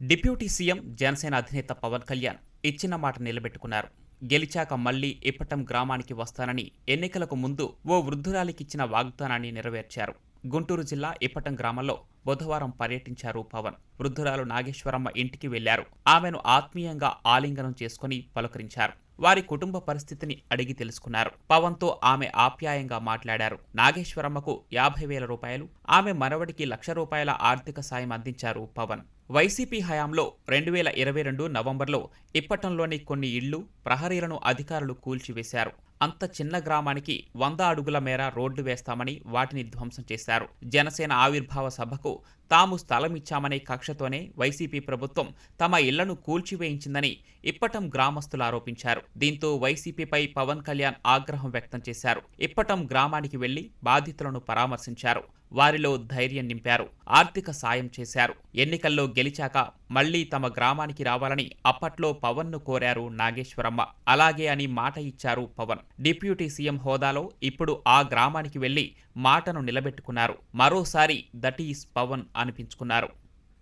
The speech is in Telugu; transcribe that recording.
డిప్యూటీ సీఎం జనసేన అధినేత పవన్ కళ్యాణ్ ఇచ్చిన మాట నిలబెట్టుకున్నారు. గెలిచాక మళ్లీ ఇప్పటం గ్రామానికి వస్తానని ఎన్నికలకు ముందు ఓ వృద్ధురాలికిచ్చిన వాగ్దానాన్ని నెరవేర్చారు. గుంటూరు జిల్లా ఇప్పటం గ్రామంలో బుధవారం పర్యటించారు పవన్. వృద్ధురాలు నాగేశ్వరమ్మ ఇంటికి వెళ్లారు. ఆమెను ఆత్మీయంగా ఆలింగనం చేసుకుని పలుకరించారు. వారి కుటుంబ పరిస్థితిని అడిగి తెలుసుకున్నారు. పవన్తో ఆమె ఆప్యాయంగా మాట్లాడారు. నాగేశ్వరమ్మకు 50,000 రూపాయలు, ఆమె మనవడికి ₹1,00,000 ఆర్థిక సాయం అందించారు పవన్. వైసీపీ హయాంలో 2022 నవంబర్లో ఇప్పటంలోని కొన్ని ఇళ్లు, ప్రహరీలను అధికారులు కూల్చివేశారు. అంత చిన్న గ్రామానికి 100 అడుగుల మేర రోడ్లు వేస్తామని వాటిని ధ్వంసం చేశారు. జనసేన ఆవిర్భావ సభకు తాము స్థలమిచ్చామనే కక్షతోనే వైసీపీ ప్రభుత్వం తమ ఇళ్లను కూల్చివేయించిందని ఇప్పటం గ్రామస్తులు ఆరోపించారు. దీంతో వైసీపీపై పవన్ కళ్యాణ్ ఆగ్రహం వ్యక్తం చేశారు. ఇప్పటం గ్రామానికి వెళ్లి బాధితులను పరామర్శించారు. వారిలో ధైర్యం నింపారు. ఆర్థిక సాయం చేశారు. ఎన్నికల్లో గెలిచాక మళ్లీ తమ గ్రామానికి రావాలని అప్పట్లో పవన్ను కోరారు నాగేశ్వరమ్మ. అలాగే అని మాట ఇచ్చారు పవన్. డిప్యూటీ సీఎం హోదాలో ఇప్పుడు ఆ గ్రామానికి వెళ్లి మాటను నిలబెట్టుకున్నారు. మరోసారి దట్ ఈస్ పవన్ అనిపించుకున్నారు.